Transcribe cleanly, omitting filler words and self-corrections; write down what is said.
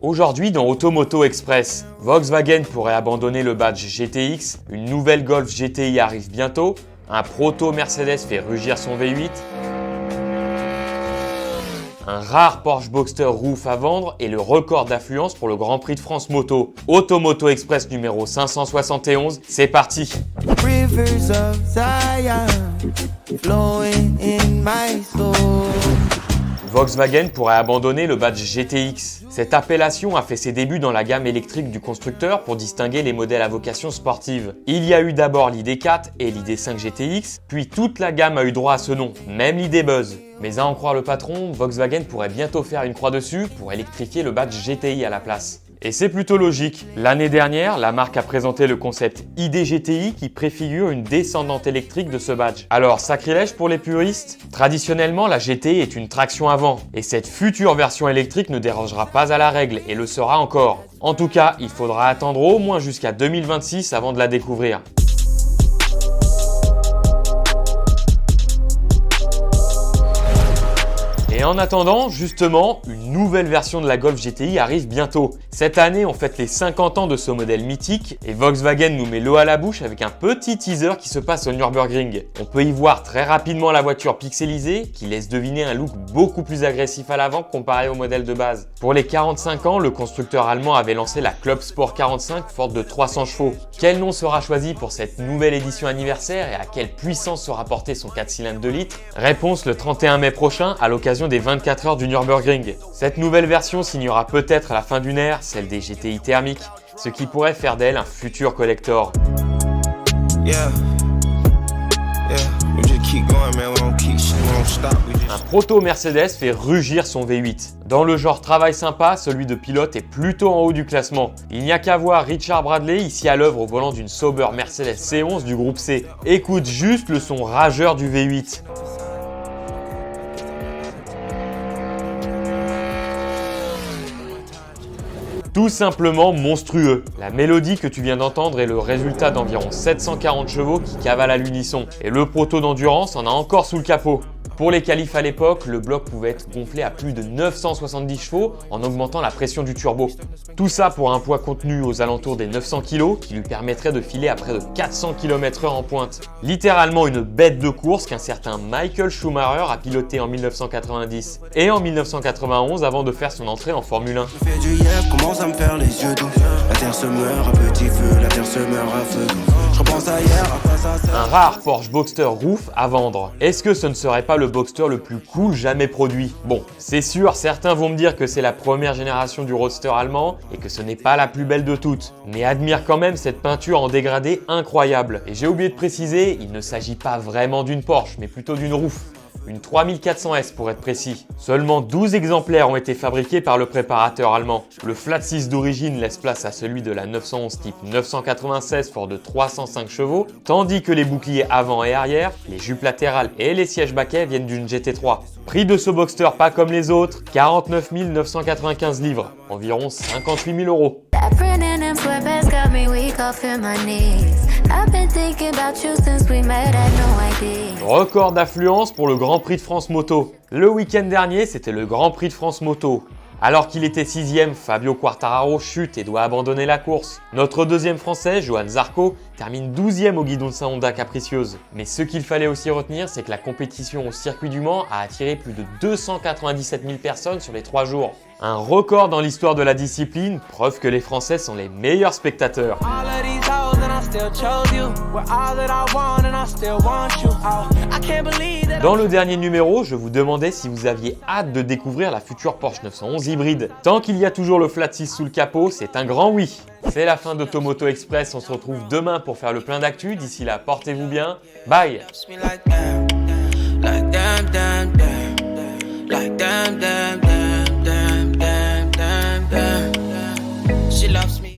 Aujourd'hui dans Automoto Express, Volkswagen pourrait abandonner le badge GTX, une nouvelle Golf GTI arrive bientôt, un proto Mercedes fait rugir son V8, un rare Porsche Boxster Roof à vendre et le record d'affluence pour le Grand Prix de France Moto. Automoto Express numéro 571, c'est parti! Rivers of Zion flowing in my soul. Volkswagen pourrait abandonner le badge GTX. Cette appellation a fait ses débuts dans la gamme électrique du constructeur pour distinguer les modèles à vocation sportive. Il y a eu d'abord l'ID4 et l'ID5 GTX, puis toute la gamme a eu droit à ce nom, même l'ID-Buzz. Mais à en croire le patron, Volkswagen pourrait bientôt faire une croix dessus pour électrifier le badge GTI à la place. Et c'est plutôt logique. L'année dernière, la marque a présenté le concept ID-GTI qui préfigure une descendante électrique de ce badge. Alors, sacrilège pour les puristes? Traditionnellement, la GTI est une traction avant, et cette future version électrique ne dérangera pas à la règle et le sera encore. En tout cas, il faudra attendre au moins jusqu'à 2026 avant de la découvrir. Et en attendant, justement, une nouvelle version de la Golf GTI arrive bientôt. Cette année, on fête les 50 ans de ce modèle mythique et Volkswagen nous met l'eau à la bouche avec un petit teaser qui se passe au Nürburgring. On peut y voir très rapidement la voiture pixelisée qui laisse deviner un look beaucoup plus agressif à l'avant comparé au modèle de base. Pour les 45 ans, le constructeur allemand avait lancé la Club Sport 45 forte de 300 chevaux. Quel nom sera choisi pour cette nouvelle édition anniversaire et à quelle puissance sera porté son 4 cylindres de litres? Réponse le 31 mai prochain à l'occasion des 24 heures du Nürburgring. Cette nouvelle version signera peut-être à la fin d'une ère celle des GTI thermiques, ce qui pourrait faire d'elle un futur collector. Un proto Mercedes fait rugir son V8. Dans le genre travail sympa, celui de pilote est plutôt en haut du classement. Il n'y a qu'à voir Richard Bradley ici à l'œuvre au volant d'une Sauber Mercedes C11 du groupe C. Écoute juste le son rageur du V8. Tout simplement monstrueux. La mélodie que tu viens d'entendre est le résultat d'environ 740 chevaux qui cavalent à l'unisson. Et le proto d'endurance en a encore sous le capot. Pour les qualifs à l'époque, le bloc pouvait être gonflé à plus de 970 chevaux en augmentant la pression du turbo. Tout ça pour un poids contenu aux alentours des 900 kg qui lui permettrait de filer à près de 400 km/h en pointe. Littéralement une bête de course qu'un certain Michael Schumacher a piloté en 1990 et en 1991 avant de faire son entrée en Formule 1. Un rare Porsche Boxster Roof à vendre. Est-ce que ce ne serait pas le Boxster le plus cool jamais produit? Bon, c'est sûr, certains vont me dire que c'est la première génération du roadster allemand et que ce n'est pas la plus belle de toutes. Mais admire quand même cette peinture en dégradé incroyable. Et j'ai oublié de préciser, il ne s'agit pas vraiment d'une Porsche, mais plutôt d'une Roof. Une 3400S pour être précis. Seulement 12 exemplaires ont été fabriqués par le préparateur allemand. Le flat 6 d'origine laisse place à celui de la 911 type 996 fort de 305 chevaux, tandis que les boucliers avant et arrière, les jupes latérales et les sièges baquets viennent d'une GT3. Prix de ce Boxster pas comme les autres, 49 995 livres, environ 58 000 €. Record d'affluence pour le Grand Prix de France Moto. Le week-end dernier, c'était le Grand Prix de France Moto. Alors qu'il était 6ème, Fabio Quartararo chute et doit abandonner la course. Notre deuxième français, Johan Zarco, termine 12ème au guidon de sa Honda capricieuse. Mais ce qu'il fallait aussi retenir, c'est que la compétition au circuit du Mans a attiré plus de 297 000 personnes sur les 3 jours. Un record dans l'histoire de la discipline, preuve que les Français sont les meilleurs spectateurs. Dans le dernier numéro, je vous demandais si vous aviez hâte de découvrir la future Porsche 911 hybride. Tant qu'il y a toujours le flat 6 sous le capot, c'est un grand oui. C'est la fin d'Automoto Express, on se retrouve demain pour faire le plein d'actu. D'ici là, portez-vous bien. Bye. Like damn, damn, damn.